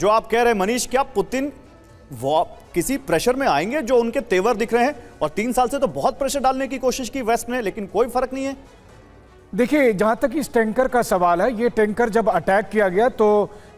जो आप कह रहे हैं मनीष, क्या पुतिन वो किसी प्रेशर में आएंगे? जो उनके तेवर दिख रहे हैं, और 3 साल से तो बहुत प्रेशर डालने की कोशिश की वेस्ट ने, लेकिन कोई फर्क नहीं है। देखिए, जहां तक इस टैंकर का सवाल है, ये टैंकर जब अटैक किया गया तो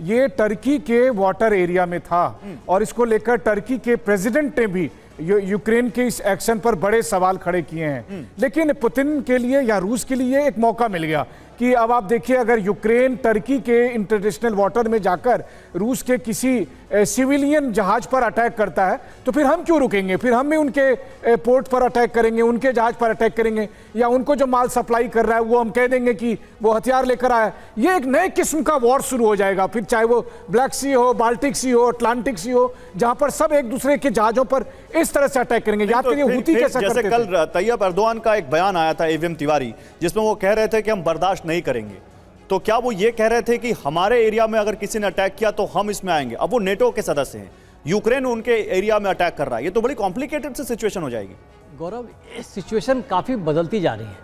ये टर्की के वाटर एरिया में था, और इसको लेकर टर्की के प्रेसिडेंट ने भी यूक्रेन के इस एक्शन पर बड़े सवाल खड़े किए हैं। लेकिन पुतिन के लिए या रूस के लिए एक मौका मिल गया कि अब आप देखिए, अगर यूक्रेन टर्की के इंटरनेशनल वाटर में जाकर रूस के किसी सिविलियन जहाज पर अटैक करता है, तो फिर हम क्यों रुकेंगे? फिर हम भी उनके पोर्ट पर अटैक करेंगे, उनके जहाज पर अटैक करेंगे, या उनको जो माल सप्लाई कर रहा है वो हम कह देंगे कि वो हथियार लेकर आया। ये एक नए किस्म का वॉर शुरू हो जाएगा फिर, चाहे वो ब्लैक सी हो, बाल्टिक सी हो, अटलांटिक सी हो, जहां पर सब एक दूसरे के जहाजों पर इस तरह से अटैक करेंगे। याद करिए हुती कैसा करते थे। जैसे कल तैयब अर्दोआन का एक बयान आया था, एवीएम तिवारी, जिसमें वो कह रहे थे कि हम बर्दाश्त नहीं करेंगे। तो क्या वो ये कह रहे थे कि हमारे एरिया में अगर किसी ने अटैक किया तो हम इसमें आएंगे? अब वो नेटो के सदस्य हैं, यूक्रेन उनके एरिया में अटैक कर रहा है, ये तो बड़ी कॉम्प्लिकेटेड सी सिचुएशन हो जाएगी। गौरव, ये सिचुएशन काफ़ी बदलती जा रही है।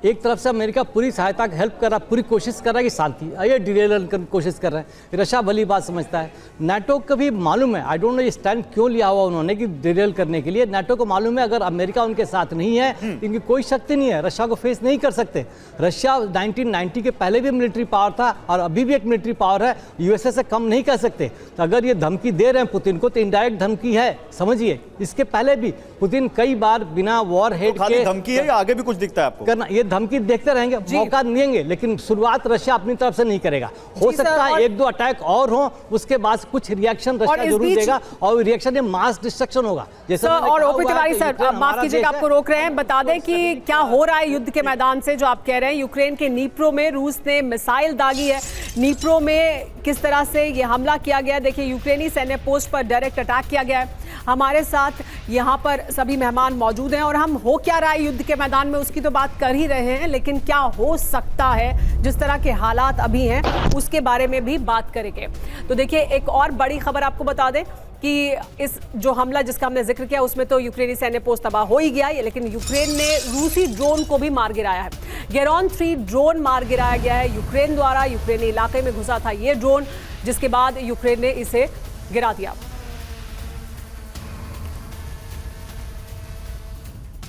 एक तरफ से अमेरिका पूरी सहायता हेल्प कर रहा है, पूरी कोशिश कर रहा है कि शांति, ये डिरेल की कोशिश कर रहा है। रशिया भली बात समझता है, नाटो को भी मालूम है, आई डोंट नो ये स्टैंड क्यों लिया हुआ उन्होंने कि डिरेल करने के लिए। नाटो को मालूम है अगर अमेरिका उनके साथ नहीं है, इनकी कोई शक्ति नहीं है, रशिया को फेस नहीं कर सकते। रशिया 1990 के पहले भी मिलिट्री पावर था और अभी भी एक मिलिट्री पावर है, यूएसए से कम नहीं कर सकते। तो अगर ये धमकी दे रहे हैं पुतिन को, तो इनडायरेक्ट धमकी है, समझिए। इसके पहले भी पुतिन कई बार बिना वॉर हेड के धमकी है या आगे भी कुछ दिखता है आपको? करना, ये धमकी देखते रहेंगे, मौका देंगे, लेकिन शुरुआत रशिया अपनी तरफ से नहीं करेगा। हो सकता है 1-2 अटैक और हो, उसके बाद कुछ रिएक्शन रशिया जरूर देगा, और रिएक्शन ये मास डिस्ट्रक्शन होगा। जैसे और ओपी तिवारी सर, माफ कीजिएगा आपको रोक रहे हैं, बता दें कि क्या हो रहा है युद्ध के मैदान से, जो आप कह रहे हैं यूक्रेन के नीप्रो में रूस ने मिसाइल दागी है। नीप्रो में किस तरह से ये हमला किया गया, देखिए यूक्रेनी सैन्य पोस्ट पर डायरेक्ट अटैक किया गया है। हमारे साथ यहाँ पर सभी मेहमान मौजूद हैं, और हम हो क्या रहा है युद्ध के मैदान में उसकी तो बात कर ही रहे हैं, लेकिन क्या हो सकता है जिस तरह के हालात अभी हैं उसके बारे में भी बात करेंगे। तो देखिए, एक और बड़ी खबर आपको बता दें कि इस जो हमला जिसका हमने जिक्र किया उसमें तो यूक्रेनी सैन्य पोस्ट तबाह हो ही गया, लेकिन यूक्रेन ने रूसी ड्रोन को भी मार गिराया है। गेरॉन 3 ड्रोन मार गिराया गया है यूक्रेन द्वारा। यूक्रेनी इलाके में घुसा था ये ड्रोन, जिसके बाद यूक्रेन ने इसे गिरा दिया।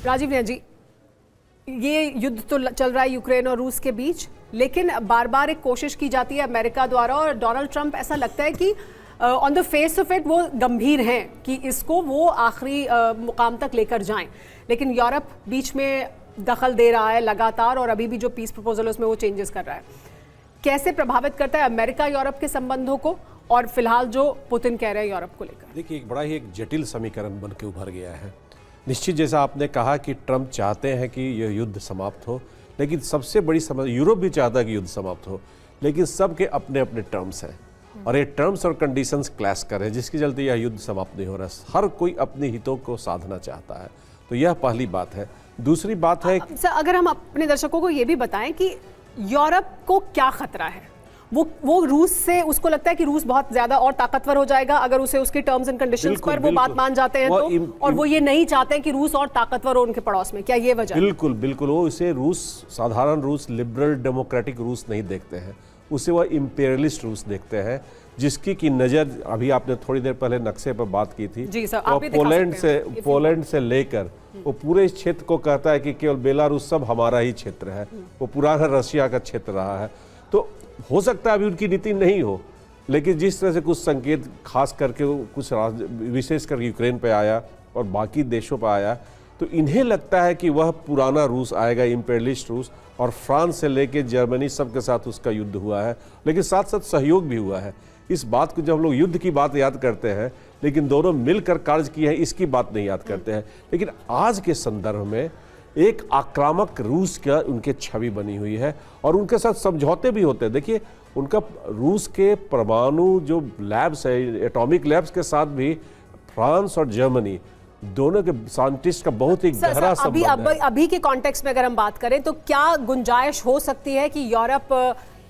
राजीव ने जी, ये युद्ध तो चल रहा है यूक्रेन और रूस के बीच, लेकिन बार बार एक कोशिश की जाती है अमेरिका द्वारा, और डोनाल्ड ट्रंप ऐसा लगता है कि on the face of it वो गंभीर हैं कि इसको वो आखिरी मुकाम तक लेकर जाएं, लेकिन यूरोप बीच में दखल दे रहा है लगातार, और अभी भी जो पीस प्रपोजल है उसमें वो चेंजेस कर रहा है। कैसे प्रभावित करता है अमेरिका यूरोप के संबंधों को, और फिलहाल जो पुतिन कह रहे हैं यूरोप को लेकर? देखिए, एक बड़ा ही एक जटिल समीकरण बन के उभर गया है। निश्चित, जैसा आपने कहा कि ट्रंप चाहते हैं कि यह युद्ध समाप्त हो, लेकिन सबसे बड़ी समस्या, यूरोप भी चाहता है कि युद्ध समाप्त हो, लेकिन सबके अपने अपने टर्म्स हैं, और ये टर्म्स और कंडीशंस क्लैश कर रहे हैं, जिसके चलते यह युद्ध समाप्त नहीं हो रहा है। हर कोई अपने हितों को साधना चाहता है, तो यह पहली बात है। दूसरी बात है सर, अगर हम अपने दर्शकों को ये भी बताएं कि यूरोप को क्या खतरा है, वो रूस से, उसको लगता है कि रूस बहुत ज्यादा और ताकतवर हो जाएगा अगर उसे उसकी टर्म्स एंड कंडीशंस पर वो बात मान जाते हैं तो, और वो ये नहीं चाहते हैं कि रूस और ताकतवर हो उनके पड़ोस में। क्या ये वजह? बिल्कुल बिल्कुल, वो इसे रूस, साधारण रूस, लिबरल डेमोक्रेटिक रूस नहीं देखते हैं, उसे वह इम्पेरियलिस्ट रूस देखते हैं, जिसकी की नज़र अभी आपने थोड़ी देर पहले नक्शे पर बात की थी। जी सर, और पोलैंड से लेकर वो पूरे इस क्षेत्र को कहता है कि केवल बेलारूस सब हमारा ही क्षेत्र है, वो पुराना रशिया का क्षेत्र रहा है। तो हो सकता है अभी उनकी नीति नहीं हो, लेकिन जिस तरह से कुछ संकेत खास करके कुछ विशेष कर यूक्रेन पे आया और बाकी देशों पर आया, तो इन्हें लगता है कि वह पुराना रूस आएगा, इम्पेरियलिस्ट रूस, और फ्रांस से लेकर जर्मनी सबके साथ उसका युद्ध हुआ है, लेकिन साथ साथ सहयोग भी हुआ है। इस बात को जब हम लोग युद्ध की बात याद करते हैं, लेकिन दोनों मिलकर कार्य किए हैं, इसकी बात नहीं याद करते हैं। लेकिन आज के संदर्भ में एक आक्रामक रूस का उनके छवि बनी हुई है, और उनके साथ समझौते भी होते हैं। देखिए, उनका रूस के परमाणु जो लैब्स है, एटॉमिक लैब्स के साथ भी फ्रांस और जर्मनी दोनों के साइंटिस्ट का बहुत ही गहरा संबंध है। अभी के कॉन्टेक्स्ट में अगर हम बात करें तो क्या गुंजाइश हो सकती है कि यूरोप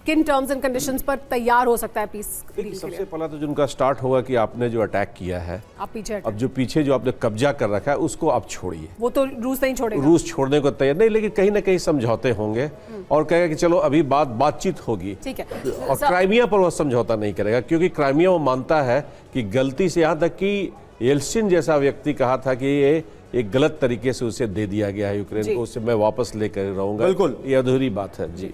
किन टर्म्स एंड कंडीशंस पर तैयार हो सकता है पीस देखिए, डील के सबसे लिए? पहला तो जिनका स्टार्ट होगा कि आपने जो अटैक किया है, आप पीछे हटें। अब जो पीछे जो आपने कब्जा कर रखा है उसको आप छोड़िए। वो तो रूस नहीं छोड़ेगा। रूस छोड़ने को तैयार नहीं, लेकिन कहीं ना कहीं समझौते होंगे और कहेगा कि चलो अभी बातचीत होगी। ठीक है। और क्राइमिया पर वो समझौता नहीं करेगा, क्योंकि क्राइमिया वो मानता है कि गलती से, यहाँ तक कि येल्सिन जैसा व्यक्ति कहा था कि ये एक गलत तरीके से उसे दे दिया गया है यूक्रेन जी। को, उससे मैं वापस लेकर रहूंगा। बिल्कुल। ये अधूरी बात है जी।